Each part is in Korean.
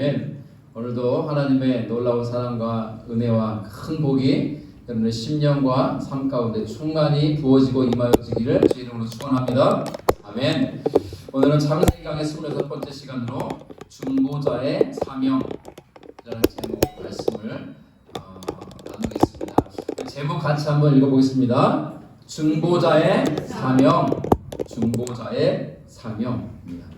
아멘. 오늘도 하나님의 놀라운 사랑과 은혜와 큰 복이 여러분의 심령과 삶 가운데 충만히 부어지고 임하여지기를 주 이름으로 축원합니다. 아멘. 오늘은 창세기 강의 26번째 시간으로 중보자의 사명이라는 제목 말씀을 나누겠습니다. 그 제목 같이 한번 읽어보겠습니다. 중보자의 사명, 중보자의 사명입니다.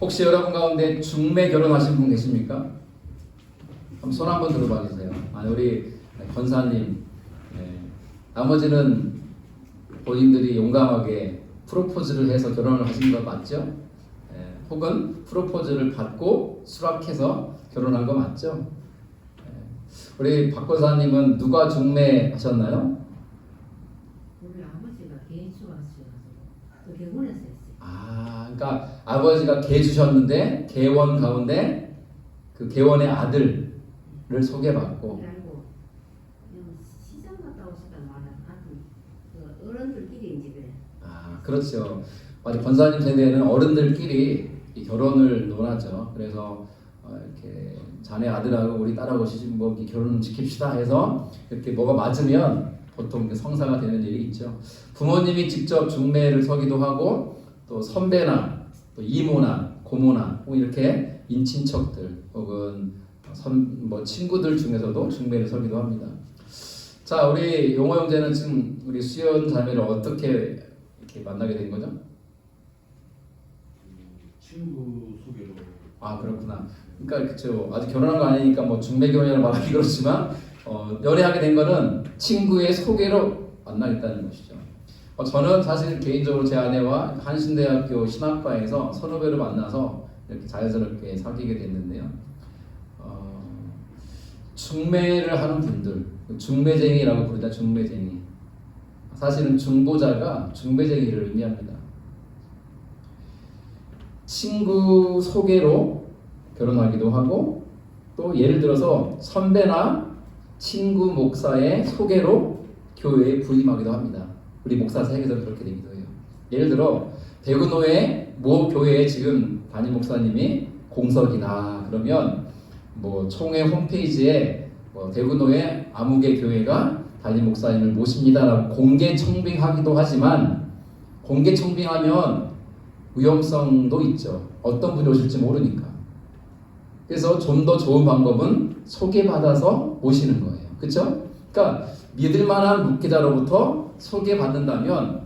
혹시 여러분 가운데 중매 결혼하신 분 계십니까? 한번 손 한번 들어봐 주세요. 아니, 우리 권사님, 나머지는 본인들이 용감하게 프로포즈를 해서 결혼을 하신 거 맞죠? 혹은 프로포즈를 받고 수락해서 결혼한 거 맞죠? 우리 박 권사님은 누가 중매하셨나요? 우리 아버지가 개주하셔서 또 결혼했어요. 그러니까 아버지가 개 주셨는데 개원 가운데 그 개원의 아들을 소개받고. 알고 그냥 시장 갔다 오시다 말은 하여튼 그 어른들끼리 이제 그래. 그렇죠. 맞아. 권사님 세대에는 어른들끼리 결혼을 논하죠. 그래서 이렇게 자네 아들하고 우리 딸하고 시집뭐 결혼 지킵시다 해서 이렇게 뭐가 맞으면 보통 성사가 되는 일이 있죠. 부모님이 직접 중매를 서기도 하고 또 선배나 또 이모나 고모나 이렇게 인친척들 혹은 친구들 중에서도 중매를 서기도 합니다. 자, 우리 용호 형제는 지금 우리 수연 자매를 어떻게 이렇게 만나게 된 거죠? 친구 소개로. 그렇구나. 그러니까 그렇죠. 아직 결혼한 거 아니니까 뭐 중매 결혼이라고 말하기 그렇지만 연애하게 된 거는 친구의 소개로 만나겠다는 것이죠. 저는 사실 개인적으로 제 아내와 한신대학교 신학과에서 선후배로 만나서 이렇게 자연스럽게 사귀게 됐는데요. 중매를 하는 분들, 중매쟁이라고 부르자. 중매쟁이. 사실은 중보자가 중매쟁이를 의미합니다. 친구 소개로 결혼하기도 하고 또 예를 들어서 선배나 친구 목사의 소개로 교회에 부임하기도 합니다. 우리 목사 세계에서 그렇게 되기도 해요. 예를 들어 대구노회 모 교회에 지금 담임 목사님이 공석이나 그러면 뭐 총회 홈페이지에 대구노회 아무개 교회가 담임 목사님을 모십니다라고 공개 청빙하기도 하지만 공개 청빙하면 위험성도 있죠. 어떤 분이 오실지 모르니까. 그래서 좀 더 좋은 방법은 소개받아서 모시는 거예요. 그렇죠? 그러니까 믿을만한 목회자로부터 소개받는다면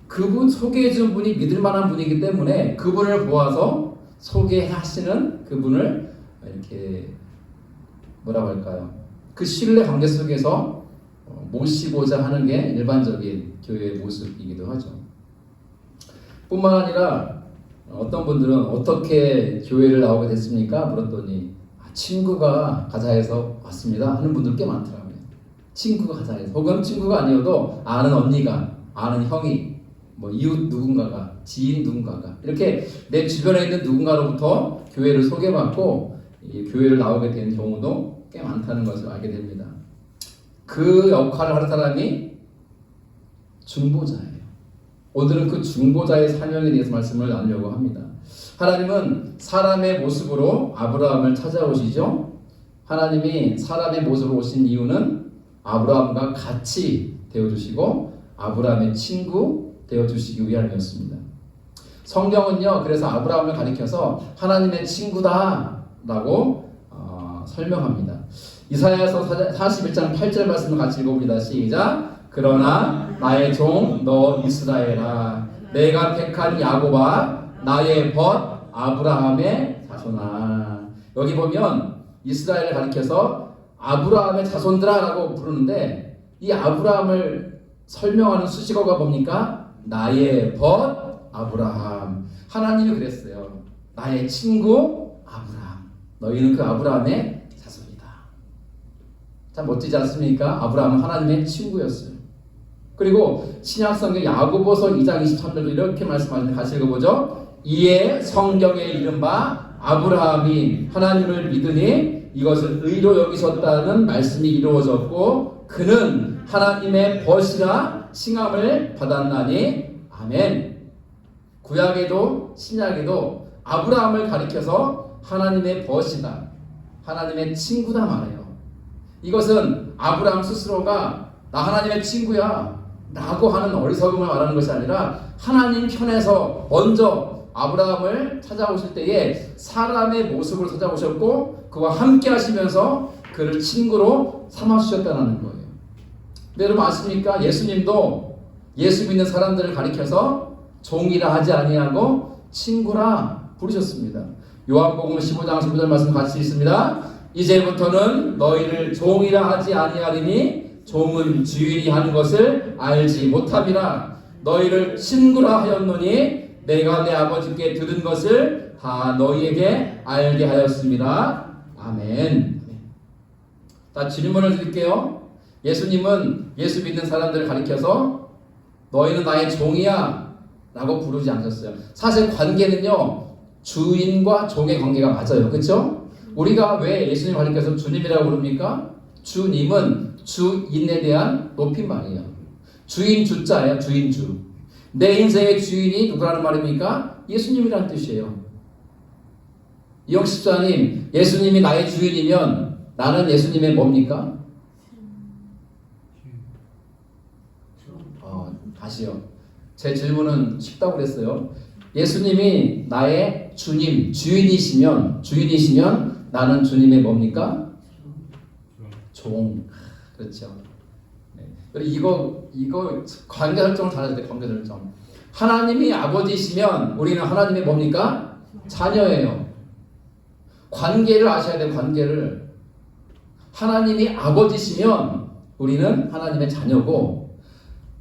그분 소개해준 분이 믿을만한 분이기 때문에 그분을 보아서 소개하시는 그분을 이렇게 뭐라고 할까요? 그 신뢰 관계 속에서 모시고자 하는 게 일반적인 교회의 모습이기도 하죠. 뿐만 아니라 어떤 분들은 어떻게 교회를 나오게 됐습니까? 물었더니 친구가 가자해서 왔습니다 하는 분들 꽤 많더라고요. 친구가 가자해서, 혹은 친구가 아니어도 아는 언니가, 아는 형이, 이웃 누군가가, 지인 누군가가 이렇게 내 주변에 있는 누군가로부터 교회를 소개받고 이 교회를 나오게 된 경우도 꽤 많다는 것을 알게 됩니다. 그 역할을 하는 사람이 중보자예요. 오늘은 그 중보자의 사명에 대해서 말씀을 나누려고 합니다. 하나님은 사람의 모습으로 아브라함을 찾아오시죠. 하나님이 사람의 모습으로 오신 이유는 아브라함과 같이 되어주시고 아브라함의 친구 되어주시기 위함이었습니다. 성경은요, 그래서 아브라함을 가리켜서 하나님의 친구다 라고 설명합니다. 이사야서 41장 8절 말씀을 같이 읽어봅니다. 시작. 그러나 나의 종 너 이스라엘아, 내가 택한 야곱아, 나의 벗 아브라함의 자손아. 여기 보면 이스라엘을 가리켜서 아브라함의 자손들아 라고 부르는데 이 아브라함을 설명하는 수식어가 뭡니까? 나의 벗 아브라함. 하나님이 그랬어요. 나의 친구 아브라함. 너희는 그 아브라함의 자손이다. 참 멋지지 않습니까? 아브라함은 하나님의 친구였어요. 그리고 신약성경 야고보서 2장 23절도 이렇게 말씀하시는데 같이 읽어보죠. 이에 성경에 이른바 아브라함이 하나님을 믿으니 이것을 의로 여기셨다는 말씀이 이루어졌고 그는 하나님의 벗이라 칭함을 받았나니 아멘. 구약에도 신약에도 아브라함을 가리켜서 하나님의 벗이다, 하나님의 친구다 말해요. 이것은 아브라함 스스로가 나 하나님의 친구야 라고 하는 어리석음을 말하는 것이 아니라 하나님 편에서 먼저 아브라함을 찾아오실 때에 사람의 모습으로 찾아오셨고 그와 함께 하시면서 그를 친구로 삼아주셨다는 거예요. 근데 여러분 아십니까? 예수님도 예수 믿는 사람들을 가리켜서 종이라 하지 아니하고 친구라 부르셨습니다. 요한복음 15장 15절 말씀 같이 읽습니다. 이제부터는 너희를 종이라 하지 아니하리니 종은 주인이 하는 것을 알지 못함이라. 너희를 친구라 하였노니 내가 내 아버지께 들은 것을 다 너희에게 알게 하였습니다. 아멘. 자, 질문을 드릴게요. 예수님은 예수 믿는 사람들을 가리켜서 너희는 나의 종이야 라고 부르지 않으셨어요. 사실 관계는요, 주인과 종의 관계가 맞아요. 그렇죠? 우리가 왜 예수님 가리켜서 주님이라고 부릅니까? 주님은 주인에 대한 높임말이에요. 주인 주자예요. 주인주. 내 인생의 주인이 누구라는 말입니까? 예수님이라는 뜻이에요. 이영 집사님, 예수님이 나의 주인이면 나는 예수님의 뭡니까? 다시요. 제 질문은 쉽다고 그랬어요. 예수님이 나의 주님, 주인이시면 나는 주님의 뭡니까? 종. 그렇죠. 네. 그리고 이거 관계 설정을 잘해야 돼. 관계 설정. 하나님이 아버지시면 우리는 하나님의 뭡니까? 자녀예요. 관계를 아셔야 돼. 관계를. 하나님이 아버지시면 우리는 하나님의 자녀고,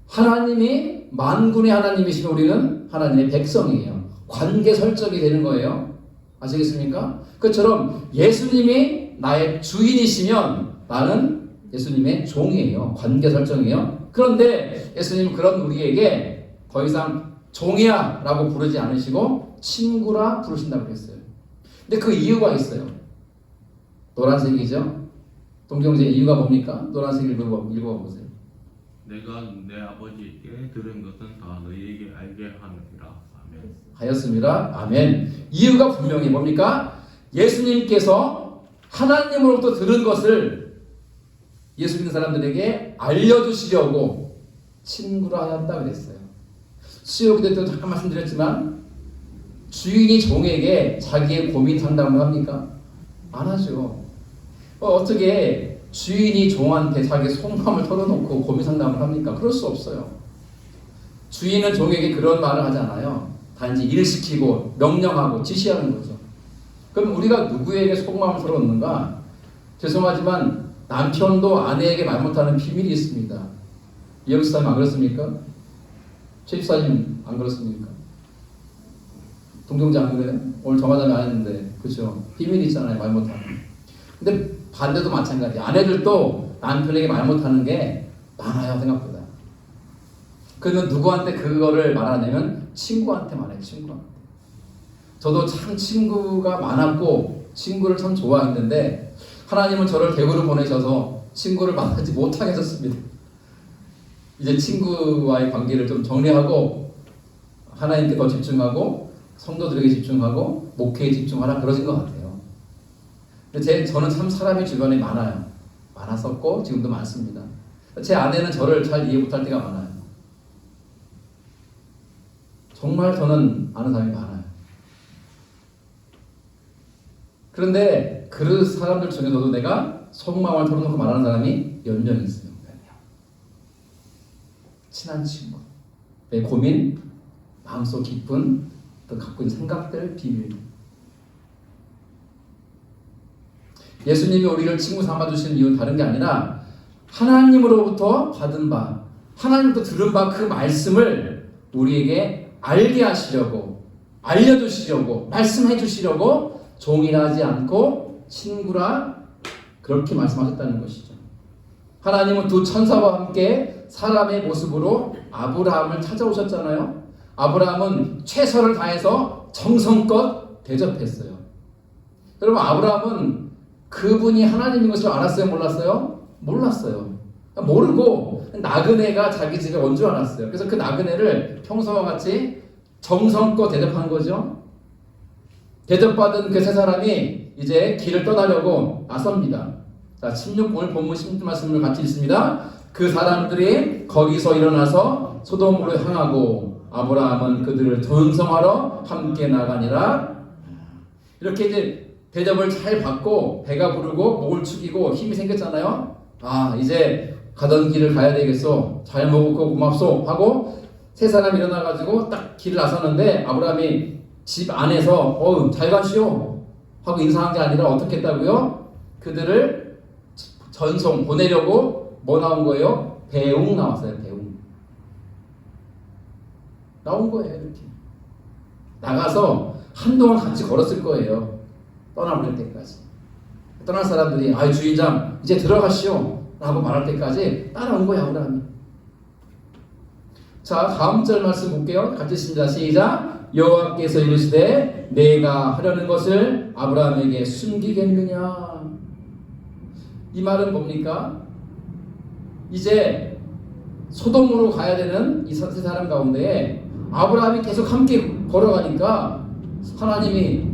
하나님이 만군의 하나님이시면 우리는 하나님의 백성이에요. 관계 설정이 되는 거예요. 아시겠습니까? 그처럼 예수님이 나의 주인이시면 나는 예수님의 종이에요. 관계 설정이에요. 그런데 예수님은 그런 우리에게 더 이상 종이야 라고 부르지 않으시고 친구라 부르신다고 했어요. 근데 그 이유가 있어요. 노란색이죠? 동경제 이유가 뭡니까? 노란색 읽어보세요. 내가 내 아버지께 들은 것은 다 너희에게 알게 하느니라. 아멘. 하였습니다. 아멘. 이유가 분명히 뭡니까? 예수님께서 하나님으로부터 들은 것을 예수 믿는 사람들에게 알려주시려고 친구라 하였다 그랬어요. 수요 기도 때도 잠깐 말씀드렸지만 주인이 종에게 자기의 고민 상담을 합니까? 안 하죠. 어떻게 주인이 종한테 자기 속마음을 털어놓고 고민 상담을 합니까? 그럴 수 없어요. 주인은 종에게 그런 말을 하지 않아요. 단지 일을 시키고 명령하고 지시하는 거죠. 그럼 우리가 누구에게 속마음을 털어놓는가? 죄송하지만 남편도 아내에게 말 못하는 비밀이 있습니다. 이영 집사님 안 그렇습니까? 최 집사님 안 그렇습니까? 동정자 안 그래요? 오늘 정화자매 안 했는데 그렇죠? 비밀이 있잖아요. 말 못하는. 근데 반대도 마찬가지. 아내들도 남편에게 말 못하는 게 많아요. 생각보다. 그러면 누구한테 그거를 말하냐면 친구한테 말해요. 친구한테. 저도 참 친구가 많았고 친구를 참 좋아했는데 하나님은 저를 대구로 보내셔서 친구를 만나지 못하게 하셨습니다. 이제 친구와의 관계를 좀 정리하고 하나님께 더 집중하고 성도들에게 집중하고 목회에 집중하라 그러신 것 같아요. 근데 저는 참 사람이 주변에 많아요. 많았었고 지금도 많습니다. 제 아내는 저를 잘 이해 못할 때가 많아요. 정말 저는 아는 사람이 많아요. 그런데 그 사람들 중에서도 내가 속마음을 털어놓고 말하는 사람이 몇 명 있어요. 몇 명. 친한 친구. 내 고민, 마음속 깊은 또 갖고 있는 생각들, 비밀. 예수님이 우리를 친구 삼아주시는 이유는 다른 게 아니라 하나님으로부터 받은 바, 하나님부터 들은 바 그 말씀을 우리에게 알게 하시려고, 알려주시려고, 말씀해 주시려고 종이라 하지 않고 친구라 그렇게 말씀하셨다는 것이죠. 하나님은 두 천사와 함께 사람의 모습으로 아브라함을 찾아오셨잖아요. 아브라함은 최선을 다해서 정성껏 대접했어요. 여러분, 아브라함은 그분이 하나님인 것을 알았어요? 몰랐어요? 몰랐어요. 모르고 나그네가 자기 집에 온 줄 알았어요. 그래서 그 나그네를 평소와 같이 정성껏 대접한 거죠. 대접받은 그 세 사람이 이제 길을 떠나려고 나섭니다. 자, 16, 오늘 본문 16절 말씀을 같이 읽습니다. 그 사람들이 거기서 일어나서 소돔으로 향하고 아브라함은 그들을 전성하러 함께 나가니라. 이렇게 이제 대접을 잘 받고 배가 부르고 목을 축이고 힘이 생겼잖아요. 아, 이제 가던 길을 가야 되겠어. 잘 먹고 고맙소 하고 세 사람이 일어나가지고 딱 길을 나섰는데 아브라함이 집 안에서 잘 가시오 하고 인사한 게 아니라 어떻게 했다고요? 그들을 전송 보내려고 뭐 나온 거예요? 배웅 나왔어요. 배웅 나온 거예요. 이렇게 나가서 한동안 같이 걸었을 거예요. 떠나버릴 때까지. 떠날 사람들이 주인장 이제 들어가시오 라고 말할 때까지 따라온 거예요. 아브라함이. 자, 다음 절 말씀 볼게요. 같이 읽습니다. 시작. 여호와께서 이르시되 내가 하려는 것을 아브라함에게 숨기겠느냐. 이 말은 뭡니까? 이제 소돔으로 가야 되는 이 세 사람 가운데 아브라함이 계속 함께 걸어가니까 하나님이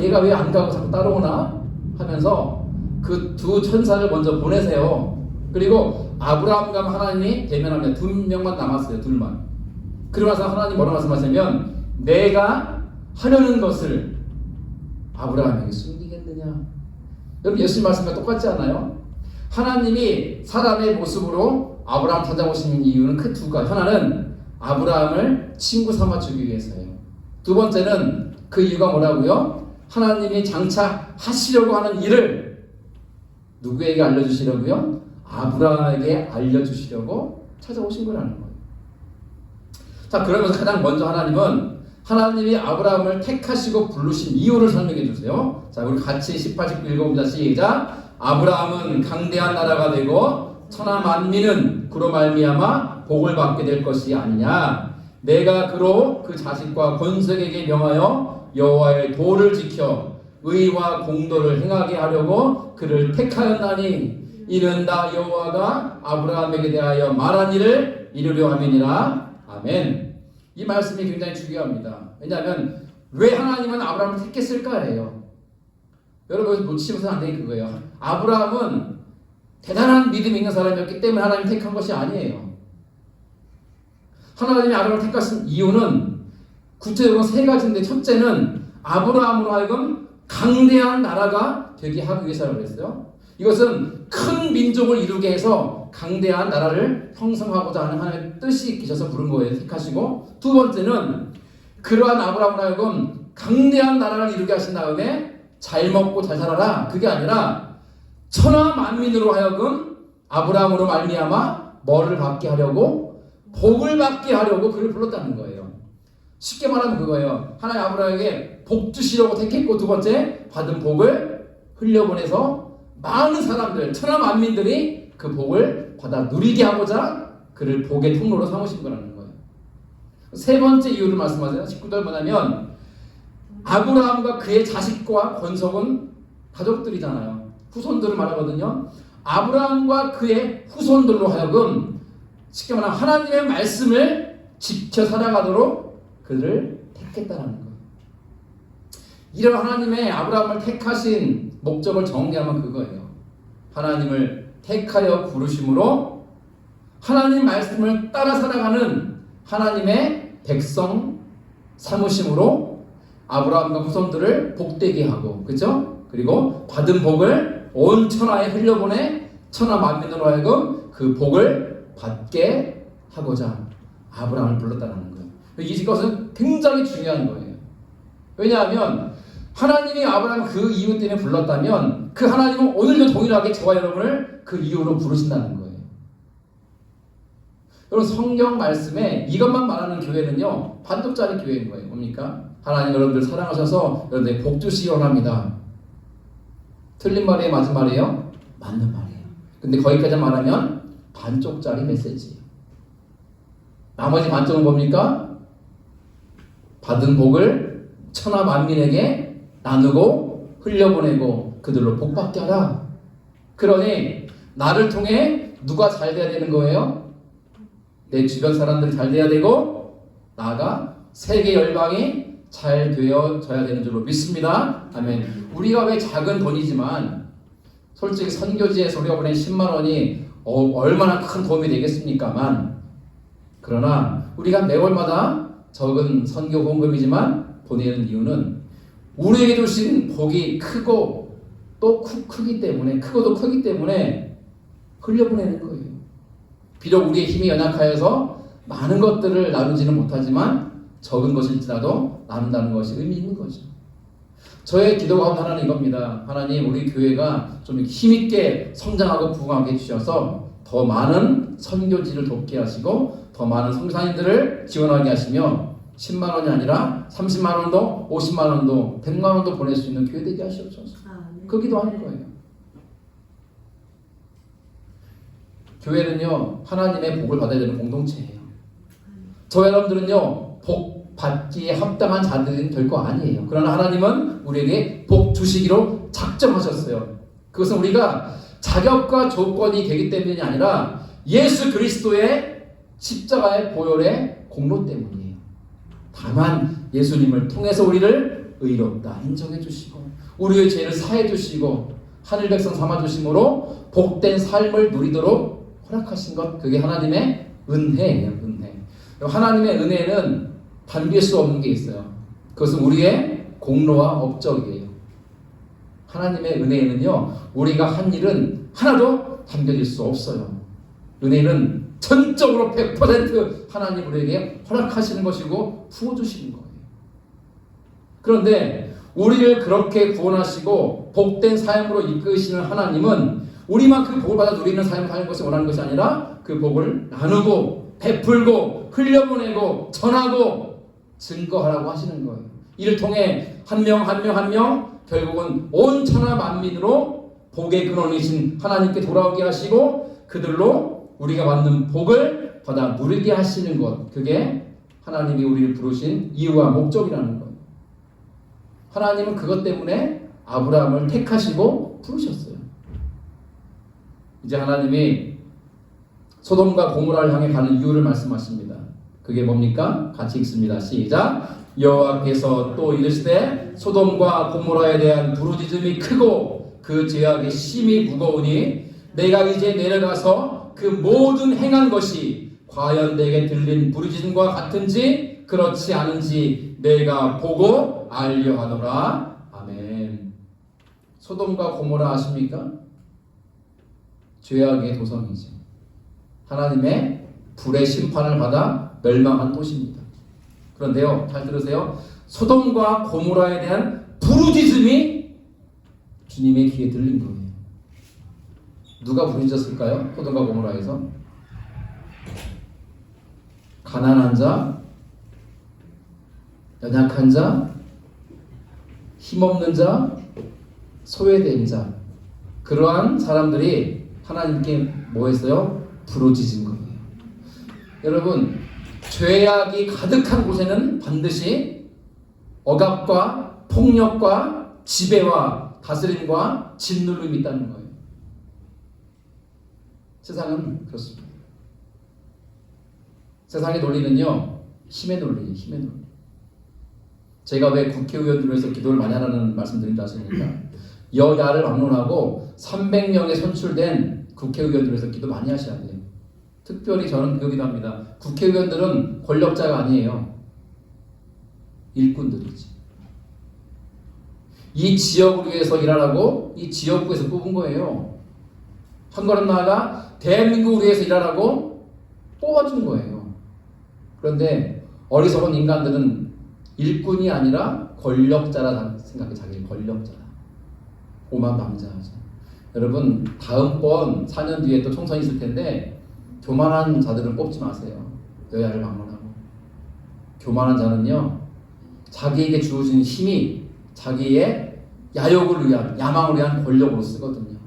얘가 왜 안 가고 자꾸 따라오나 하면서 그 두 천사를 먼저 보내세요. 그리고 아브라함과 하나님이 대면합니다. 두 명만 남았어요. 둘만. 그러면서 하나님 뭐라고 말씀하시냐면 내가 하려는 것을 아브라함에게 숨기겠느냐. 여러분 예수님 말씀과 똑같지 않아요? 하나님이 사람의 모습으로 아브라함 찾아오신 이유는 그 두 가지. 하나는 아브라함을 친구 삼아주기 위해서예요. 두 번째는 그 이유가 뭐라고요? 하나님이 장차 하시려고 하는 일을 누구에게 알려주시려고요? 아브라함에게 알려주시려고 찾아오신 거라는 거예요. 자, 그러면서 가장 먼저 하나님이 아브라함을 택하시고 부르신 이유를 설명해 주세요. 자, 우리 같이 18, 19 읽어봅니다. 시작. 아브라함은 강대한 나라가 되고 천하 만민은 그로 말미암아 복을 받게 될 것이 아니냐. 내가 그로 그 자식과 권속에게 명하여 여호와의 도를 지켜 의와 공도를 행하게 하려고 그를 택하였나니 이는 다 여호와가 아브라함에게 대하여 말한 일을 이루려 함이니라. 아멘. 이 말씀이 굉장히 중요합니다. 왜냐하면 왜 하나님은 아브라함을 택했을까예요. 여러분 놓치시면 안 되는 그거예요. 아브라함은 대단한 믿음이 있는 사람이었기 때문에 하나님이 택한 것이 아니에요. 하나님이 아브라함을 택하신 이유는 구체적으로 세 가지인데, 첫째는 아브라함으로 하여금 강대한 나라가 되게 하기 위해서라고 했어요. 이것은 큰 민족을 이루게 해서 강대한 나라를 형성하고자 하는 하나님의 뜻이 계셔서 부른 거예요. 택하시고, 두 번째는 그러한 아브라함으로 하여금 강대한 나라를 이루게 하신 다음에 잘 먹고 잘 살아라, 그게 아니라 천하 만민으로 하여금 아브라함으로 말미암아 뭐를 받게 하려고? 복을 받게 하려고 그를 불렀다는 거예요. 쉽게 말하면 그거예요. 하나님 아브라함에게 복 주시려고 택했고, 두 번째 받은 복을 흘려보내서 많은 사람들, 천하 만민들이 그 복을 받아 누리게 하고자 그를 복의 통로로 삼으신 거라는 거예요. 세 번째 이유를 말씀하세요. 19절 뭐냐면 아브라함과 그의 자식과 권속은 가족들이잖아요. 후손들을 말하거든요. 아브라함과 그의 후손들로 하여금 쉽게 말하면 하나님의 말씀을 지켜 살아가도록 그를 택했다는 거예요. 이런 하나님의 아브라함을 택하신 목적을 정리하면 그거예요. 하나님을 택하여 부르심으로 하나님 말씀을 따라 살아가는 하나님의 백성 삼으심으로 아브라함과 후손들을 복되게 하고, 그렇죠? 그리고 받은 복을 온 천하에 흘려보내 천하 만민으로 하여금 그 복을 받게 하고자 아브라함을 불렀다는 거예요. 이것은 굉장히 중요한 거예요. 왜냐하면 하나님이 아브라함 그 이유 때문에 불렀다면 그 하나님은 오늘도 동일하게 저와 여러분을 그 이유로 부르신다는 거예요. 여러분 성경 말씀에 이것만 말하는 교회는요 반쪽짜리 교회인 거예요. 뭡니까? 하나님 여러분들 사랑하셔서 여러분들 복 주시기 원합니다. 틀린 말이에요? 맞은 말이에요? 맞는 말이에요. 근데 거기까지 말하면 반쪽짜리 메시지예요. 나머지 반쪽은 뭡니까? 받은 복을 천하 만민에게 나누고 흘려보내고 그들로 복받게 하라. 그러니 나를 통해 누가 잘 돼야 되는 거예요? 내 주변 사람들이 잘 돼야 되고, 나아가 세계 열방이 잘 되어져야 되는 줄로 믿습니다. 아멘. 우리가 왜 작은 돈이지만 솔직히 선교지에서 우리가 보낸 10만 원이 얼마나 큰 도움이 되겠습니까만, 그러나 우리가 매월마다 적은 선교 헌금이지만 보내는 이유는 우리에게 주신 복이 크고 또 크기 때문에, 크고도 크기 때문에 흘려보내는 거예요. 비록 우리의 힘이 연약하여서 많은 것들을 나누지는 못하지만 적은 것일지라도 나눈다는 것이 의미 있는 거죠. 저의 기도 가운데 하나는 이겁니다. 하나님, 우리 교회가 좀 힘있게 성장하고 부흥하게 해주셔서 더 많은 선교지를 돕게 하시고 더 많은 선교사님들을 지원하게 하시며 10만 원이 아니라 30만 원도 50만 원도 100만 원도 보낼 수 있는 교회 되게 하시옵소서. 그 기도하는 거예요. 교회는요, 하나님의 복을 받아야 되는 공동체예요. 저 여러분들은요, 복 받기에 합당한 자들이 될 거 아니에요. 그러나 하나님은 우리에게 복 주시기로 작정하셨어요. 그것은 우리가 자격과 조건이 되기 때문이 아니라 예수 그리스도의 십자가의 보혈의 공로 때문이에요. 다만 예수님을 통해서 우리를 의롭다 인정해 주시고 우리의 죄를 사해 주시고 하늘 백성 삼아 주심으로 복된 삶을 누리도록 허락하신 것, 그게 하나님의 은혜예요. 은혜. 하나님의 은혜는 담길 수 없는 게 있어요. 그것은 우리의 공로와 업적이에요. 하나님의 은혜에는요, 우리가 한 일은 하나도 담겨질 수 없어요. 은혜는 전적으로 100% 하나님 우리에게 허락하시는 것이고 부어주시는 거예요. 그런데 우리를 그렇게 구원하시고 복된 삶으로 이끄시는 하나님은 우리만 그 복을 받아 누리는 삶을 사는 것을 원하는 것이 아니라 그 복을 나누고 베풀고 흘려보내고 전하고 증거하라고 하시는 거예요. 이를 통해 한 명 한 명 한 명 결국은 온 천하 만민으로 복의 근원이신 하나님께 돌아오게 하시고 그들로 우리가 받는 복을 받아 누리게 하시는 것, 그게 하나님이 우리를 부르신 이유와 목적이라는 거예요. 하나님은 그것 때문에 아브라함을 택하시고 부르셨어요. 이제 하나님이 소돔과 고모라를 향해 가는 이유를 말씀하십니다. 그게 뭡니까? 같이 읽습니다. 시작. 여호와께서 또 이르시되 소돔과 고모라에 대한 부르짖음이 크고 그 죄악이 심히 무거우니 내가 이제 내려가서 그 모든 행한 것이 과연 내게 들린 부르짖음과 같은지 그렇지 않은지 내가 보고 알려 하노라. 아멘. 소돔과 고모라 아십니까? 죄악의 도성이죠. 하나님의 불의 심판을 받아 멸망한 도시입니다. 그런데요, 잘 들으세요. 소돔과 고모라에 대한 부르짖음이 주님의 귀에 들린 거예요. 누가 부르짖었을까요? 소돔과 고모라에서 가난한 자, 연약한 자, 힘없는 자, 소외된 자, 그러한 사람들이 하나님께 뭐 했어요? 부르짖은 거예요. 여러분, 죄악이 가득한 곳에는 반드시 억압과 폭력과 지배와 다스림과 짓누름이 있다는 거예요. 세상은 그렇습니다. 세상의 논리는요, 힘의 논리예요. 힘의 논리. 제가 왜 국회의원들을 위해서 기도를 많이 하라는 말씀 드린다 하십니까? 여야를 막론하고 300명의 선출된 국회의원들을 위해서 기도 많이 하셔야 돼요. 특별히 저는 그 기도합니다. 국회의원들은 권력자가 아니에요. 일꾼들이지. 이 지역을 위해서 일하라고 이 지역구에서 뽑은 거예요. 한 걸음 나아가 대한민국을 위해서 일하라고 뽑아준 거예요. 그런데 어리석은 인간들은 일꾼이 아니라 권력자라 생각해. 자기를 권력자다. 오만방자하죠. 여러분, 다음번 4년 뒤에 또 총선이 있을 텐데 교만한 자들은 뽑지 마세요. 여야를 막론하고. 교만한 자는요, 자기에게 주어진 힘이 자기의 야욕을 위한, 야망을 위한 권력으로 쓰거든요.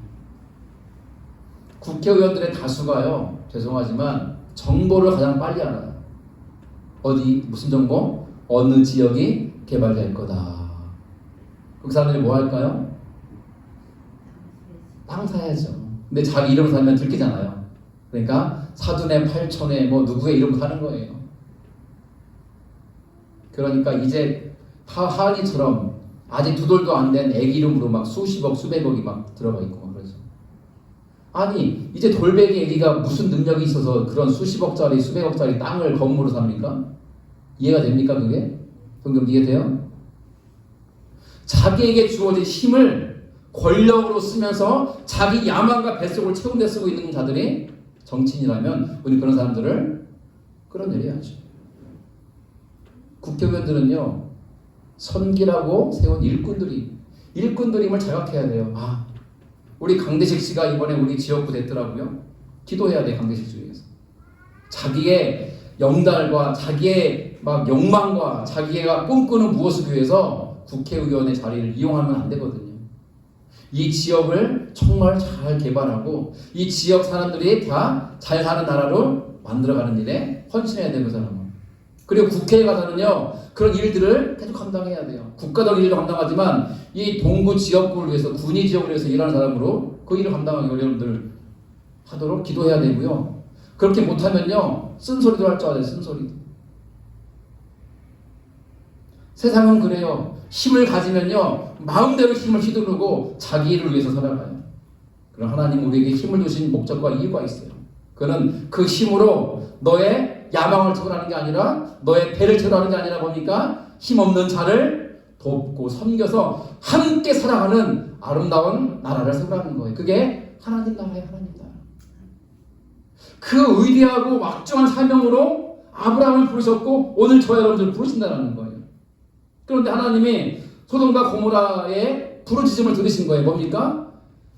국회의원들의 다수가요, 죄송하지만 정보를 가장 빨리 알아요. 어디 무슨 정보? 어느 지역이 개발될 거다. 그 사람들이 뭐 할까요? 땅 사야죠. 근데 자기 이름을 사면 들키잖아요. 그러니까 사돈의 팔촌의 뭐 누구의 이름을 사는 거예요. 그러니까 이제 하한이처럼 아직 두 돌도 안 된 애기 이름으로 막 수십억 수백억이 막 들어가 있고 막 그래서 아니 이제 돌베개 애기가 무슨 능력이 있어서 그런 수십억짜리 수백억짜리 땅을 건물로 삽니까? 이해가 됩니까 그게? 성경 이해돼요? 자기에게 주어진 힘을 권력으로 쓰면서 자기 야망과 뱃속을 채운 데 쓰고 있는 자들이 정치인이라면 우리 그런 사람들을 끌어내려야죠. 국회의원들은요 선기라고 세운 일꾼들임을 자각해야 돼요. 아, 우리 강대식 씨가 이번에 우리 지역구 됐더라고요. 기도해야 돼 강대식 씨를 위해서. 자기의 영달과 자기의 막 욕망과 자기가 꿈꾸는 무엇을 위해서 국회의원의 자리를 이용하면 안 되거든요. 이 지역을 정말 잘 개발하고 이 지역 사람들이 다 잘 사는 나라로 만들어가는 일에 헌신해야 되는 사람은. 그리고 국회에 가서는요 그런 일들을 계속 감당해야 돼요. 국가적 일도 감당하지만 이 동구 지역구를 위해서 군위 지역을 위해서 일하는 사람으로 그 일을 감당하기 여러분들 하도록 기도해야 되고요. 그렇게 못하면요 쓴소리도 할 줄 알아요. 쓴소리도. 세상은 그래요. 힘을 가지면요 마음대로 힘을 휘두르고 자기 일을 위해서 살아가요. 그럼 하나님 우리에게 힘을 주신 목적과 이유가 있어요. 그는 그 힘으로 너의 야망을 채우라는 게 아니라 너의 배를 채우라는 게 아니라 뭡니까? 힘없는 자를 돕고 섬겨서 함께 살아가는 아름다운 나라를 세우라는 거예요. 그게 하나님 나라예요. 하나님 나라. 그 위대하고 막중한 사명으로 아브라함을 부르셨고 오늘 저와 여러분들을 부르신다는 거예요. 그런데 하나님이 소돔과 고모라의 부르짖음을 들으신 거예요. 뭡니까?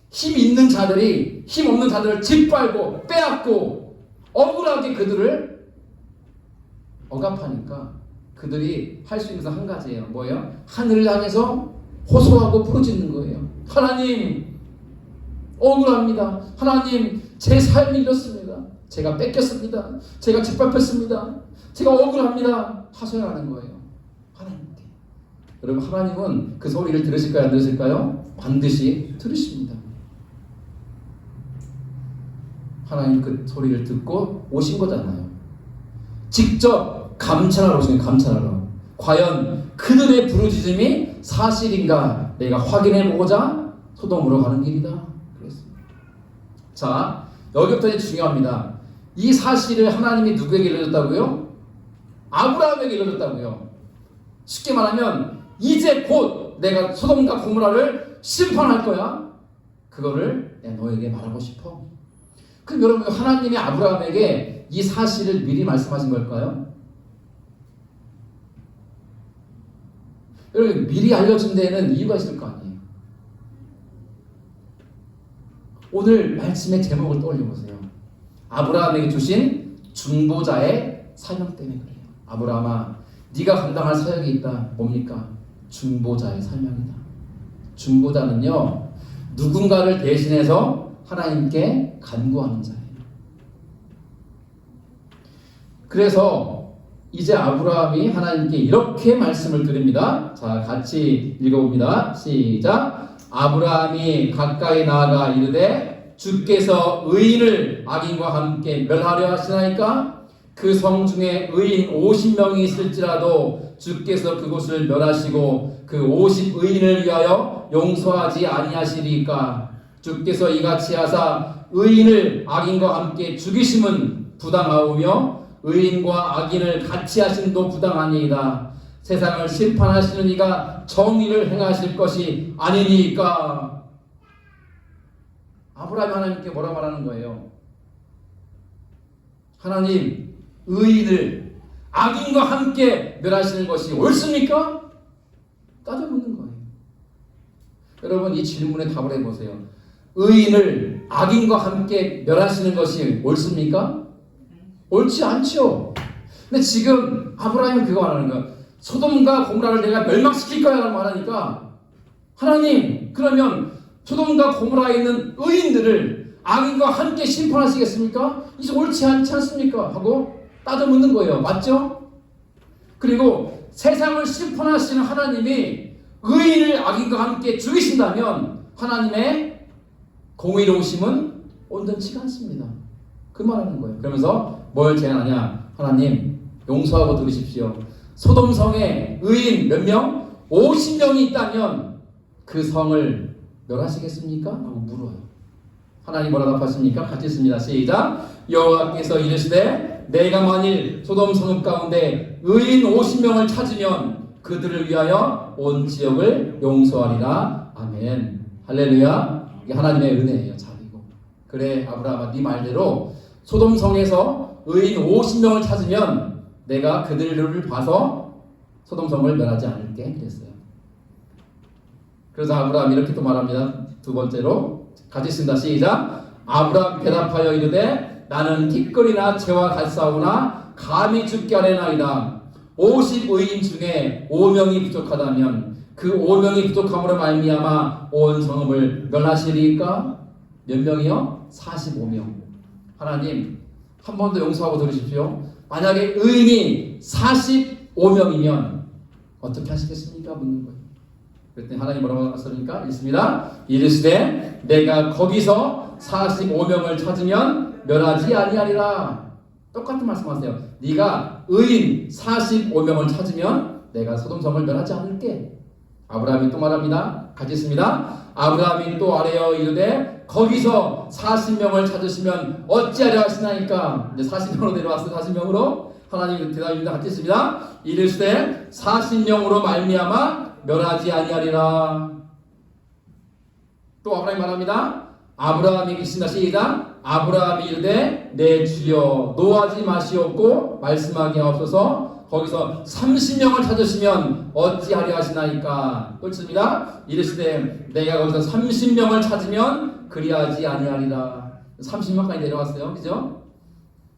힘 있는 자들이 힘 없는 자들을 짓밟고 빼앗고 억울하게 그들을 억압하니까 그들이 할 수 있는 것은 한 가지예요. 뭐예요? 하늘을 향해서 호소하고 부르짖는 거예요. 하나님 억울합니다. 하나님 제 삶이 이렇습니다. 제가 뺏겼습니다. 제가 짓밟혔습니다. 제가 억울합니다. 하소연하는 거예요. 하나님께. 여러분 하나님은 그 소리를 들으실까요? 안 들으실까요? 반드시 들으십니다. 하나님 그 소리를 듣고 오신 거잖아요. 직접 감찰하러 오신 거예요. 감찰하러. 과연 그들의 부르짖음이 사실인가 내가 확인해보고자 소돔으로 가는 길이다. 그랬습니다. 자, 여기부터 이제 중요합니다. 이 사실을 하나님이 누구에게 일러줬다고요? 아브라함에게 일러줬다고요. 쉽게 말하면 이제 곧 내가 소돔과 고모라를 심판할 거야. 그거를 내가 너에게 말하고 싶어. 그럼 여러분 하나님이 아브라함에게 이 사실을 미리 말씀하신 걸까요? 여러분 미리 알려준 데에는 이유가 있을 거 아니에요. 오늘 말씀의 제목을 떠올려 보세요. 아브라함에게 주신 중보자의 사명 때문에 그래요. 아브라함아 네가 감당할 사역이 있다. 뭡니까? 중보자의 사명이다. 중보자는요 누군가를 대신해서 하나님께 간구하는 자예요. 그래서 이제 아브라함이 하나님께 이렇게 말씀을 드립니다. 자, 같이 읽어봅니다. 시작. 아브라함이 가까이 나아가 이르되 주께서 의인을 악인과 함께 멸하려 하시나이까? 그 성 중에 의인 50명이 있을지라도 주께서 그곳을 멸하시고 그 50의인을 위하여 용서하지 아니하시리까? 주께서 이같이 하사 의인을 악인과 함께 죽이심은 부당하오며 의인과 악인을 같이 하심도 부당하니이다. 세상을 심판하시는 이가 정의를 행하실 것이 아니니까. 아브라함이 하나님께 뭐라 말하는 거예요? 하나님, 의인을 악인과 함께 멸하시는 것이 옳습니까? 따져 묻는 거예요. 여러분 이 질문에 답을 해보세요. 의인을 악인과 함께 멸하시는 것이 옳습니까? 옳지 않죠. 근데 지금 아브라함은 그거 말하는 거야. 소돔과 고모라를 내가 멸망시킬 거야 라고 말하니까 하나님 그러면 소돔과 고모라에 있는 의인들을 악인과 함께 심판하시겠습니까? 이제 옳지 않지 않습니까? 하고 따져 묻는 거예요. 맞죠? 그리고 세상을 심판하시는 하나님이 의인을 악인과 함께 죽이신다면 하나님의 공의로우심은 온전치가 않습니다. 그 말하는 거예요. 그러면서 뭘 제안하냐? 하나님 용서하고 들으십시오. 소돔성에 의인 몇 명? 50명이 있다면 그 성을 멸하시겠습니까? 하고 물어요. 하나님 뭐라 답하십니까? 같이 있습니다. 시작. 여호와께서 이르시되 내가 만일 소돔 성읍 가운데 의인 50명을 찾으면 그들을 위하여 온 지역을 용서하리라. 아멘. 할렐루야. 이게 하나님의 은혜예요. 자비고. 그래 아브라함아 네 말대로 소돔 성에서 의인 50명을 찾으면 내가 그들을 봐서 소돔 성을 멸하지 않을게 그랬어요. 그래서 아브라함이 이렇게 또 말합니다. 두 번째로 같이 쓴다. 시작. 아브라함 대답하여 이르되 나는 티끌이나 재와 같사오나 감히 죽게 하려나이다. 50의인 중에 5명이 부족하다면 그 5명이 부족함으로 말미암아 온 성읍을 멸하시리까? 몇 명이요? 45명. 하나님 한 번 더 용서하고 들으십시오. 만약에 의인이 45명이면 어떻게 하시겠습니까? 묻는 거예요. 그랬더니 하나님 뭐라고 하셨습니까? 읽습니다. 이르시되 내가 거기서 45명을 찾으면 멸하지 아니하리라. 똑같은 말씀하세요. 네가 의인 45명을 찾으면 내가 소돔성을 멸하지 않을게. 아브라함이 또 말합니다. 같이 있습니다. 아브라함이 또 아뢰어 이르되 거기서 40명을 찾으시면 어찌하려 하시나이까. 이제 40명으로 내려왔어요. 40명으로. 하나님 대답입니다. 같이 있습니다. 이르시되 40명으로 말미암아 멸하지 아니하리라. 또 아브라함이 말합니다. 아브라함이 계신다. 시작. 아브라함이 이르되 내 주여 노하지 마시옵고 말씀하게 하옵소서. 거기서 30명을 찾으시면 어찌하려 하시나이까. 또 있습니다. 이르시되 내가 거기서 30명을 찾으면 그리하지 아니하리라. 30명까지 내려왔어요. 그죠?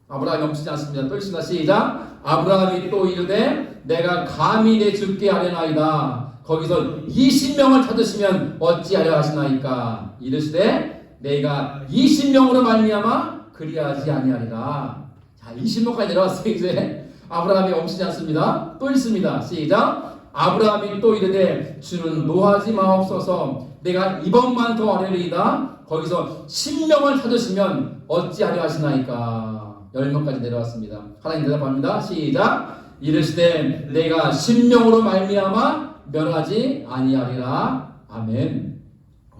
아브라함이 멈추지 않습니다. 또 있습니다. 시작. 아브라함이 또 이르되 내가 감히 내 죽게 하려나이다. 거기서 20명을 찾으시면 어찌하려 하시나이까. 이르시되 내가 20명으로 말미암아 그리하지 아니하리라. 자, 20명까지 내려왔어요. 이제 아브라함이 멈추지 않습니다. 또 있습니다. 시작. 아브라함이 또 이르되 주는 노하지 마옵소서. 내가 이번만 더 아뢰리이다. 거기서 10명을 찾으시면 어찌하려 하시나이까. 10명까지 내려왔습니다. 하나님 대답합니다. 시작. 이르시되 내가 10명으로 말미암아 멸하지 아니하리라. 아멘.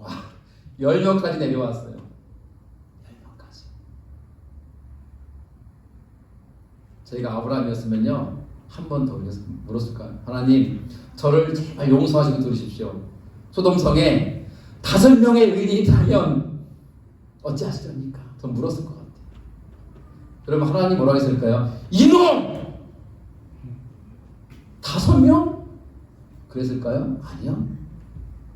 와, 10명까지 내려왔어요. 10명까지. 저희가 아브라함이었으면요 한 번 더 물었을까요? 하나님 저를 제발 용서하시고 들으십시오. 소돔성에 5명의 의인이 있다면 어찌하시렵니까? 전 물었을 것 같아요. 그러면 하나님 뭐라고 했을까요? 이놈! 5명? 그랬을까요? 아니요.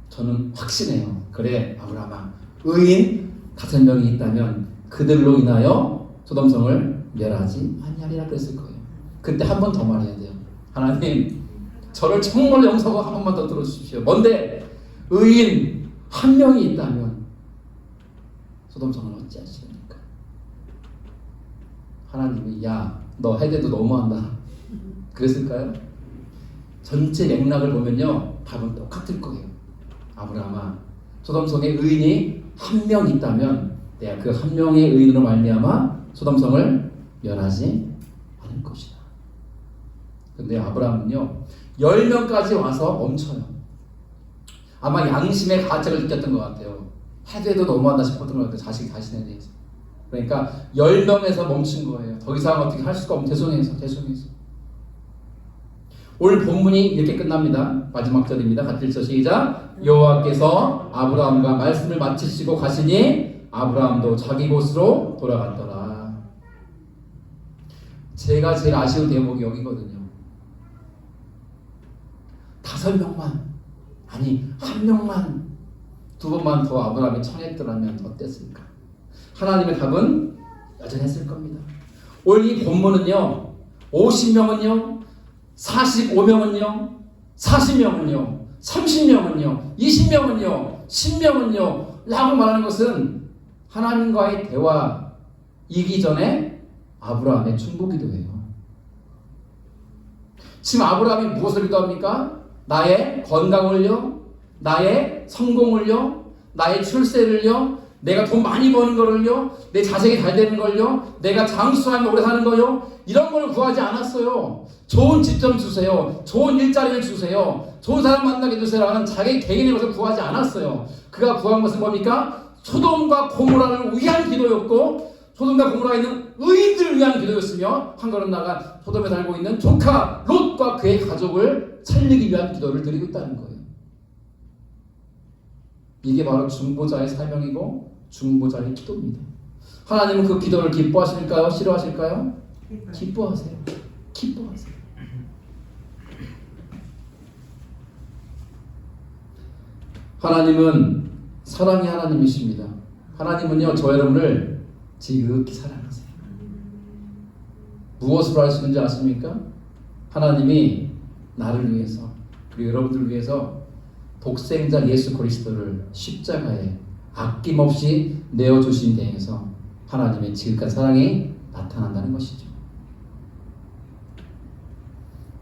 저는 확신해요. 그래 아브라함아 의인 5명이 있다면 그들로 인하여 소돔성을 멸하지 아니하리라 그랬을 거예요. 그때 한 번 더 말해야 돼요. 하나님 저를 정말 용서하고 한 번만 더 들어주십시오. 뭔데? 의인 1명이 있다면 소돔성을 어찌하시렵니까? 하나님이 야 너 해대도 너무한다 그랬을까요? 전체 맥락을 보면요 답은 똑같을 거예요. 아브라함아 소돔성에 의인이 1명 있다면 내가 그 1명의 의인으로 말미암아 소돔성을 멸하지 않을 것이다. 근데 아브라함은요 10명까지 와서 멈춰요. 아마 양심의 가책을 느꼈던 것 같아요. 해도 너무한다 싶었던 것 같아요. 자신에 대해서. 그러니까 10명에서 멈춘 거예요. 더 이상 어떻게 할 수가 없는 죄송해서. 오늘 본문이 이렇게 끝납니다. 마지막 절입니다. 같이 읽죠. 시작. 여호와께서 아브라함과 말씀을 마치시고 가시니 아브라함도 자기 곳으로 돌아갔더라. 제가 제일 아쉬운 대목이 여기거든요. 5명만 아니 1명만 2번만 더 아브라함이 청했더라면 어땠을까? 하나님의 답은 여전했을 겁니다. 오늘 이 본문은요 50명은요 45명은요 40명은요 30명은요 20명은요 10명은요 라고 말하는 것은 하나님과의 대화이기 전에 아브라함의 충고기도예요. 지금 아브라함이 무엇을 기도합니까? 나의 건강을요, 나의 성공을요, 나의 출세를요, 내가 돈 많이 버는 거를요, 내 자식이 잘 되는 걸요, 내가 장수하면 오래 사는 거요, 이런 걸 구하지 않았어요. 좋은 집 좀 주세요. 좋은 일자리를 주세요. 좋은 사람 만나게 해주세요라는 자기 개인의 것을 구하지 않았어요. 그가 구한 것은 뭡니까? 소돔과 고모라를 위한 기도였고, 소돔과 고모라에 있는 의인들을 위한 기도였으며, 한 걸음 나가 소돔에 살고 있는 조카 롯과 그의 가족을 살리기 위한 기도를 드리고 있다는 거예요. 이게 바로 중보자의 사명이고 중보자의 기도입니다. 하나님은 그 기도를 기뻐하실까요? 싫어하실까요? 기뻐하세요. 기뻐하세요. 하나님은 사랑의 하나님이십니다. 하나님은요, 저 여러분을 지극히 사랑하세요. 무엇으로 하시는지 아십니까? 하나님이 나를 위해서, 그리고 여러분들을 위해서 독생자 예수 그리스도를 십자가에 아낌없이 내어주신 데에서 하나님의 지극한 사랑이 나타난다는 것이죠.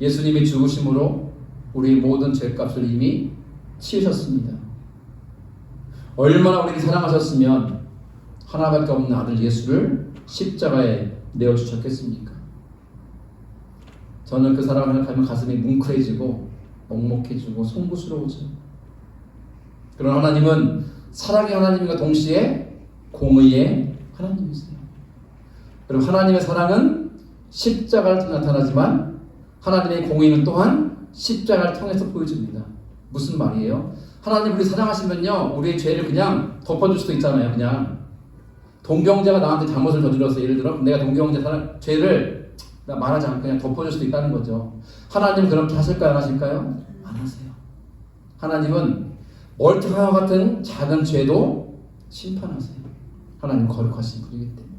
예수님이 죽으심으로 우리 모든 죄값을 이미 치우셨습니다. 얼마나 우리를 사랑하셨으면 하나밖에 없는 아들 예수를 십자가에 내어주셨겠습니까? 저는 그 사랑을 생각하면 가슴이 뭉클해지고 먹먹해지고 송구스러워져요. 그런 하나님은 사랑의 하나님과 동시에 공의의 하나님이세요. 여러분, 하나님의 사랑은 십자가를 통해 나타나지만 하나님의 공의는 또한 십자가를 통해서 보여줍니다. 무슨 말이에요? 하나님 우리 사랑하시면요, 우리의 죄를 그냥 덮어줄 수도 있잖아요. 그냥 동경자가 나한테 잘못을 저질러서, 예를 들어 내가 동경자 죄를 말하지 않고 그냥 덮어줄 수도 있다는 거죠. 하나님은 그렇게 하실까요? 안 하실까요? 안 하세요. 하나님은 멀티하와 같은 작은 죄도 심판하세요. 하나님 거룩하신 분이기 때문에.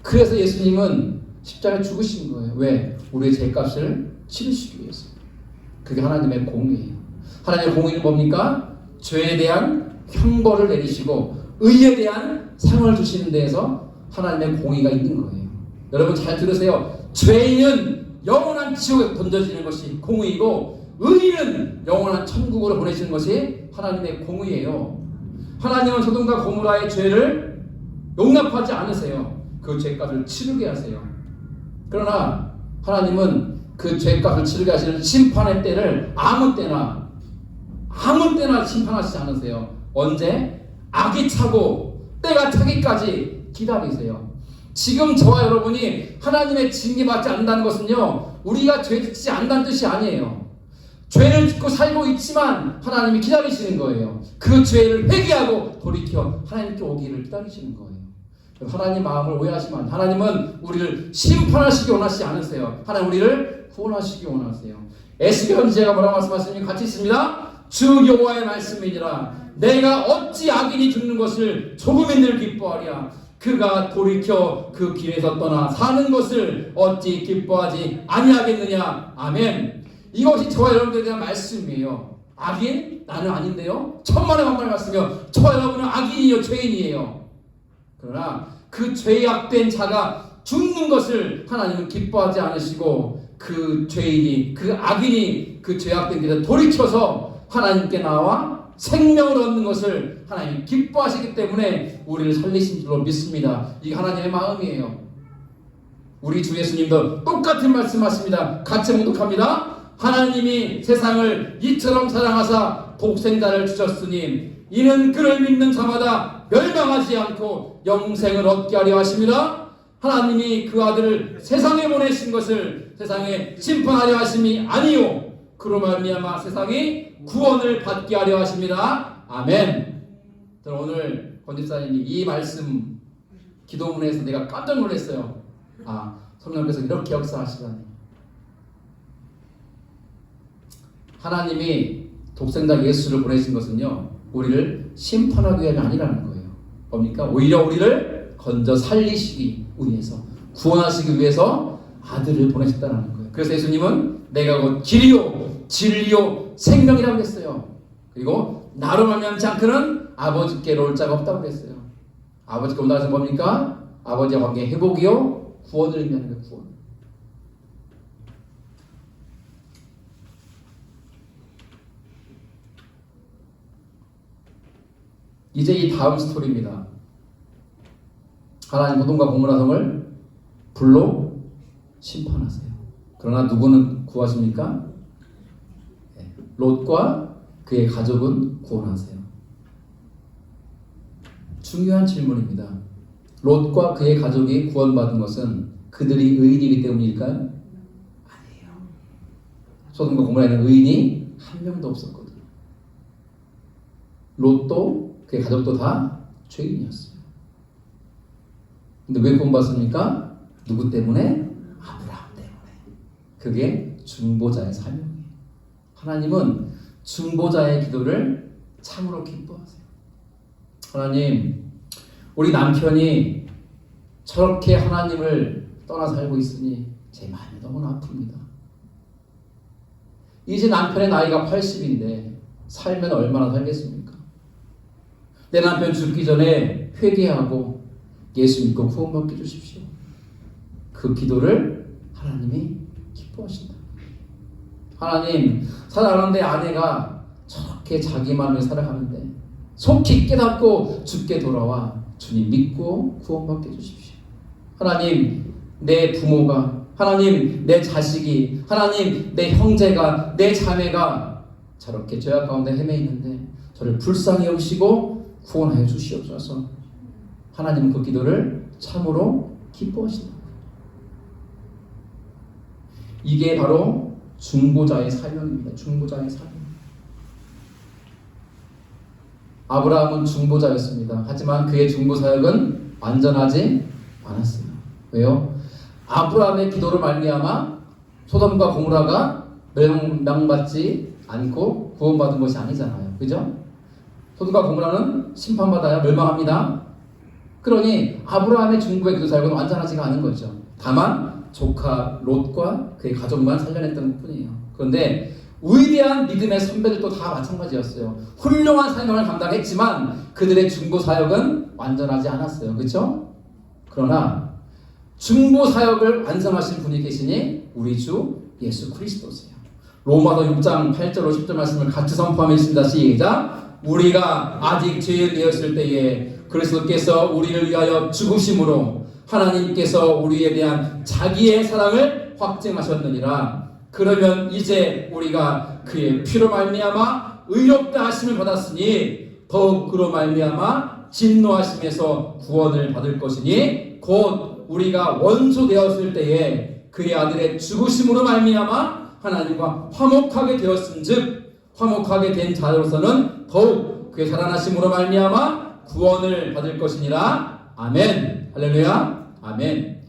그래서 예수님은 십자가에 죽으신 거예요. 왜? 우리의 죄값을 치르시기 위해서. 그게 하나님의 공의예요. 하나님의 공의는 뭡니까? 죄에 대한 형벌을 내리시고 의에 대한 상을 주시는 데에서 하나님의 공의가 있는 거예요. 여러분 잘 들으세요. 죄인은 영원한 지옥에 던져지는 것이 공의이고, 의인은 영원한 천국으로 보내시는 것이 하나님의 공의예요. 하나님은 소돔과 고모라의 죄를 용납하지 않으세요. 그 죄값을 치르게 하세요. 그러나 하나님은 그 죄값을 치르게 하시는 심판의 때를 아무 때나 심판하시지 않으세요. 언제? 악이 차고 때가 차기까지 기다리세요. 지금 저와 여러분이 하나님의 징계받지 않는다는 것은요, 우리가 죄 짓지 않는다는 뜻이 아니에요. 죄를 짓고 살고 있지만 하나님이 기다리시는 거예요. 그 죄를 회개하고 돌이켜 하나님께 오기를 기다리시는 거예요. 하나님 마음을 오해하시면, 하나님은 우리를 심판하시기 원하시지 않으세요. 하나님 우리를 구원하시기 원하세요. 에스겔 제가 뭐라고 말씀하시는지 같이 있습니다. 주 여호와의 말씀이니라. 내가 어찌 악인이 죽는 것을 조금인들 기뻐하랴. 그가 돌이켜 그 길에서 떠나 사는 것을 어찌 기뻐하지 아니하겠느냐. 아멘. 이것이 저와 여러분들에 대한 말씀이에요. 악인? 나는 아닌데요. 천만의 만발 말씀이요. 저와 여러분은 악인이요, 죄인이에요. 그러나 그 죄악된 자가 죽는 것을 하나님은 기뻐하지 않으시고, 그 죄인이, 그 악인이 그 죄악된 길에서 돌이켜서 하나님께 나와 생명을 얻는 것을 하나님 기뻐하시기 때문에 우리를 살리신 줄로 믿습니다. 이게 하나님의 마음이에요. 우리 주 예수님도 똑같은 말씀하십니다. 같이 묵독합니다. 하나님이 세상을 이처럼 사랑하사 독생자를 주셨으니 이는 그를 믿는 자마다 멸망하지 않고 영생을 얻게 하려 하심이라. 하나님이 그 아들을 세상에 보내신 것을 세상에 심판하려 하심이 아니요, 그로 말미암아 세상이 구원을 받게 하려 하십니다. 아멘. 저는 오늘 권집사님이 이 말씀 기도문에서 내가 깜짝 놀랐어요. 아, 성령께서 이렇게 역사하시다니. 하나님이 독생자 예수를 보내신 것은요, 우리를 심판하기 위함이 아니라는 거예요. 뭡니까? 오히려 우리를 건져 살리시기 위해서, 구원하시기 위해서 아들을 보내셨다는 거예요. 그래서 예수님은 내가 곧 길이요 진리요 생명이라고 했어요. 그리고 나로 말미암지 않고는 아버지께로 올 자가 없다고 했어요. 아버지께 온다고 해서 뭡니까? 아버지와 관계 회복이요 구원을 의미하는 거예요. 구원. 이제 이 다음 스토리입니다. 하나님 소돔과 고모라성을 불로 심판하세요. 그러나 누구는 구하십니까? 롯과 그의 가족은 구원하세요. 중요한 질문입니다. 롯과 그의 가족이 구원받은 것은 그들이 의인이기 때문일까요? 아니에요. 소돔과 고모라에는 의인이 한 명도 없었거든요. 롯도 그의 가족도 다 죄인이었어요. 근데 왜 구원받습니까? 누구 때문에? 아브라함 때문에. 그게 중보자의 사명이에요. 하나님은 중보자의 기도를 참으로 기뻐하세요. 하나님, 우리 남편이 저렇게 하나님을 떠나 살고 있으니 제 마음이 너무나 아픕니다. 이제 남편의 나이가 80인데 살면 얼마나 살겠습니까? 내 남편 죽기 전에 회개하고 예수 믿고 구원받게 해주십시오. 그 기도를 하나님이 기뻐하신다. 하나님, 살아가는데 아내가 저렇게 자기만을 살아가는데 속히 깨닫고 주께 돌아와 주님 믿고 구원받게 해주십시오. 하나님, 내 부모가, 하나님, 내 자식이, 하나님, 내 형제가, 내 자매가 저렇게 죄악 가운데 헤매 있는데 저를 불쌍히 여기시고 구원하여 주시옵소서. 하나님은 그 기도를 참으로 기뻐하신다. 이게 바로 중보자의 사명입니다. 중보자의 사명. 아브라함은 중보자였습니다. 하지만 그의 중보 사역은 완전하지 않았어요. 왜요? 아브라함의 기도로 말미암아 소돔과 고모라가 멸망받지 않고 구원받은 것이 아니잖아요. 그죠? 소돔과 고모라는 심판받아야 멸망합니다. 그러니 아브라함의 중보의 기도 사역은 완전하지가 않은 거죠. 다만 조카 롯과 그의 가족만 살려냈던 것뿐이에요. 그런데 위대한 믿음의 선배들도 다 마찬가지였어요. 훌륭한 사명을 감당했지만 그들의 중보 사역은 완전하지 않았어요. 그렇죠? 그러나 중보 사역을 완성하신 분이 계시니 우리 주 예수 그리스도세요. 로마서 6장 8절로 10절 말씀을 같이 선포하겠습니다. 시작. 우리가 아직 죄인이었을 때에 그리스도께서 우리를 위하여 죽으심으로 하나님께서 우리에 대한 자기의 사랑을 확증하셨느니라. 그러면 이제 우리가 그의 피로 말미암아 의롭다 하심을 받았으니 더욱 그로 말미암아 진노하심에서 구원을 받을 것이니 곧 우리가 원수 되었을 때에 그의 아들의 죽으심으로 말미암아 하나님과 화목하게 되었은즉 화목하게 된 자로서는 더욱 그의 살아나심으로 말미암아 구원을 받을 것이니라. 아멘. 할렐루야. 아멘.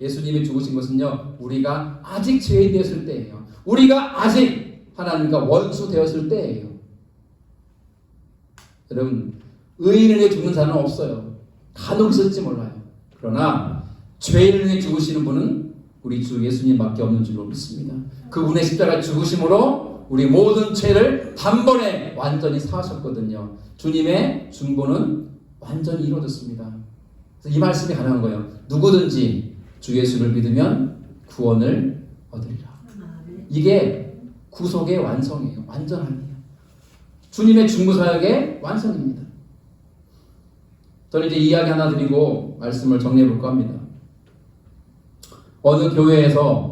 예수님이 죽으신 것은요, 우리가 아직 죄인 되었을 때예요. 우리가 아직 하나님과 원수 되었을 때예요. 여러분, 의인을 위해 죽는 자는 없어요. 간혹 있을지 몰라요. 그러나 죄인을 위해 죽으시는 분은 우리 주 예수님밖에 없는 줄로 믿습니다. 그분의 십자가 죽으심으로 우리 모든 죄를 단번에 완전히 사하셨거든요. 주님의 중보는 완전히 이루어졌습니다. 그래서 이 말씀이 가능한 거예요. 누구든지 주 예수를 믿으면 구원을 얻으리라. 이게 구속의 완성이에요. 완전함이에요. 주님의 중보사역의 완성입니다. 저는 이제 이야기 하나 드리고 말씀을 정리해 볼까 합니다. 어느 교회에서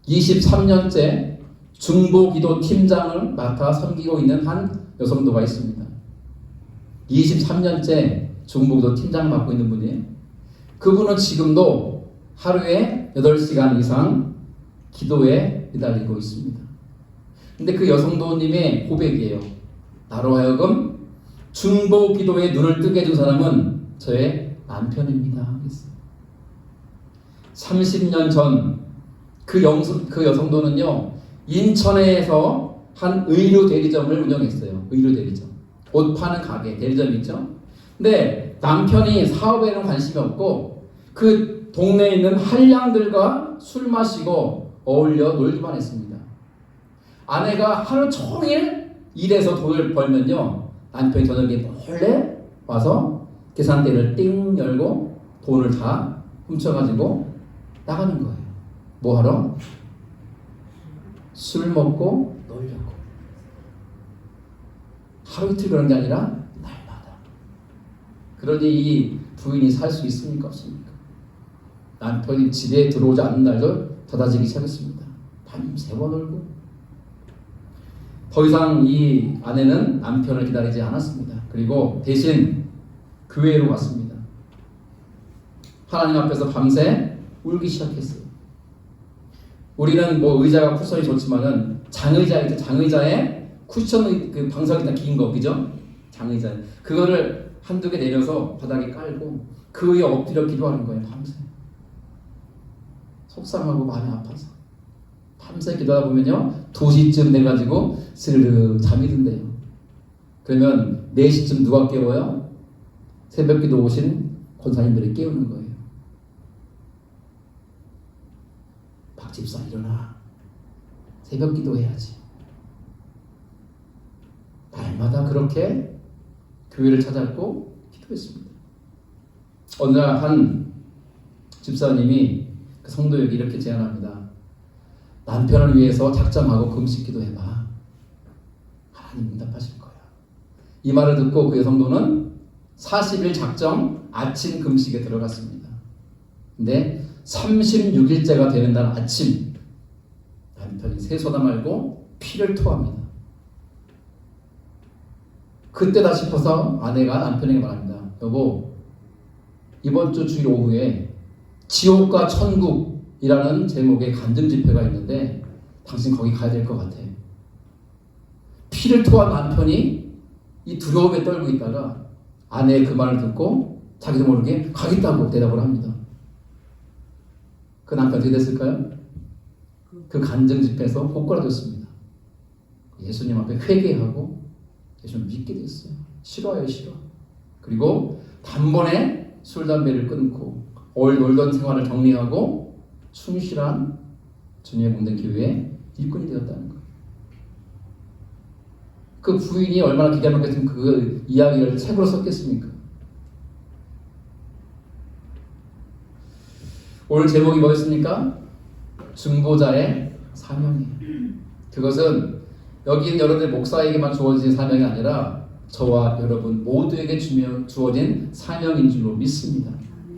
23년째 중보기도 팀장을 맡아 섬기고 있는 한 여성도가 있습니다. 23년째 중보기도 팀장을 맡고 있는 분이에요. 그분은 지금도 하루에 8시간 이상 기도에 매달리고 있습니다. 근데 그 여성도님의 고백이에요. 나로 하여금 중보 기도에 눈을 뜨게 해준 사람은 저의 남편입니다. 30년 전 그 여성도는요, 인천에서 한 의류 대리점을 운영했어요. 의류 대리점. 옷 파는 가게, 대리점이 있죠. 근데 남편이 사업에는 관심이 없고 그 동네에 있는 한량들과 술 마시고 어울려 놀기만 했습니다. 아내가 하루 종일 일해서 돈을 벌면요, 남편이 저녁에 몰래 와서 계산대를 띵 열고 돈을 다 훔쳐가지고 나가는 거예요. 뭐 하러? 술 먹고 놀려고. 하루 이틀 그런 게 아니라 날마다. 그러니 이 부인이 살 수 있습니까? 없습니까? 남편이 집에 들어오지 않는 날도 닫아지기 시작했습니다. 밤새워 놀고. 더 이상 이 아내는 남편을 기다리지 않았습니다. 그리고 대신 교회로 갔습니다. 하나님 앞에서 밤새 울기 시작했어요. 우리는 뭐 의자가 쿠션이 좋지만은 장의자 있죠. 장의자에 쿠션 그 방석이 다 긴 거, 그죠? 장의자. 그거를 한두 개 내려서 바닥에 깔고 그 위에 엎드려 기도하는 거예요. 밤새. 속상하고 마음이 아파서. 밤새 기도하다 보면요. 2시쯤 돼가지고 스르르 잠이 든대요. 그러면 4시쯤 누가 깨워요? 새벽기도 오신 권사님들이 깨우는 거예요. 박 집사 일어나. 새벽기도 해야지. 날마다 그렇게 교회를 찾았고 기도했습니다. 어느 날 한 집사님이 그 성도에게 이렇게 제안합니다. 남편을 위해서 작정하고 금식기도 해봐. 하나님 응답하실 거야. 이 말을 듣고 그 성도는 40일 작정 아침 금식에 들어갔습니다. 근데 36일째가 되는 날 아침 남편이 세소다 말고 피를 토합니다. 그때다 싶어서 아내가 남편에게 말합니다. 여보, 이번 주 주일 오후에 지옥과 천국이라는 제목의 간증 집회가 있는데 당신 거기 가야 될 것 같아. 피를 토한 남편이 이 두려움에 떨고 있다가 아내의 그 말을 듣고 자기도 모르게 가겠다고 대답을 합니다. 그 남편 어떻게 됐을까요? 그 간증 집회에서 고꾸라졌습니다. 예수님 앞에 회개하고 예수님 믿게 됐어요. 싫어요, 싫어. 그리고 단번에 술, 담배를 끊고 놀던 생활을 정리하고 충실한 주님의 몸된 교회의 일꾼이 되었다는 거예요. 그 부인이 얼마나 기가 막혔으면 그 이야기를 책으로 썼겠습니까? 오늘 제목이 뭐였습니까? 중보자의 사명이에요. 그것은 여기 있는 여러분들 목사에게만 주어진 사명이 아니라 저와 여러분 모두에게 주어진 사명인 줄로 믿습니다.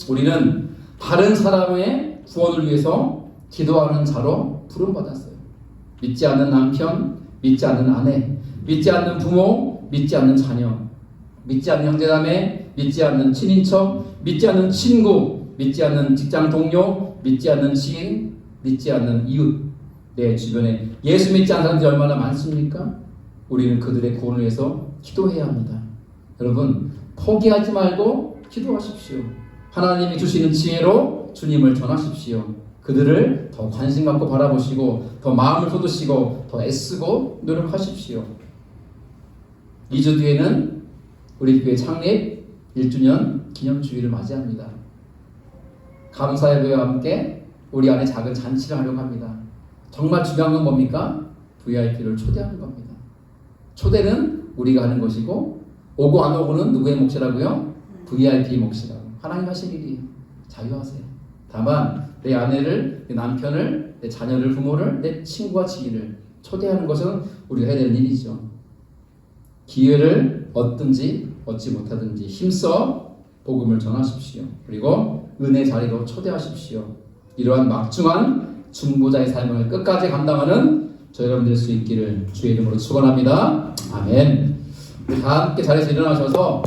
우리는 다른 사람의 구원을 위해서 기도하는 자로 부름받았어요. 믿지 않는 남편, 믿지 않는 아내, 믿지 않는 부모, 믿지 않는 자녀, 믿지 않는 형제자매, 믿지 않는 친인척, 믿지 않는 친구, 믿지 않는 직장 동료, 믿지 않는 지인, 믿지 않는 이웃, 내 주변에 예수 믿지 않는 사람들이 얼마나 많습니까? 우리는 그들의 구원을 위해서 기도해야 합니다. 여러분, 포기하지 말고 기도하십시오. 하나님이 주시는 지혜로 주님을 전하십시오. 그들을 더 관심 갖고 바라보시고 더 마음을 쏟으시고 더 애쓰고 노력하십시오. 2주 뒤에는 우리 교회 창립 1주년 기념주일을 맞이합니다. 감사예배와 함께 우리 안에 작은 잔치를 하려고 합니다. 정말 중요한 건 뭡니까? VIP를 초대하는 겁니다. 초대는 우리가 하는 것이고 오고 안 오고는 누구의 몫이라고요? VIP 몫이라고. 하나님 하실 일이에요. 자유하세요. 다만 내 아내를, 내 남편을, 내 자녀를, 부모를, 내 친구와 지인을 초대하는 것은 우리가 해야 되는 일이죠. 기회를 얻든지 얻지 못하든지 힘써 복음을 전하십시오. 그리고 은혜 자리로 초대하십시오. 이러한 막중한 중보자의 삶을 끝까지 감당하는 저 여러분 될 수 있기를 주의 이름으로 축원합니다. 아멘. 다 함께 자리에서 일어나셔서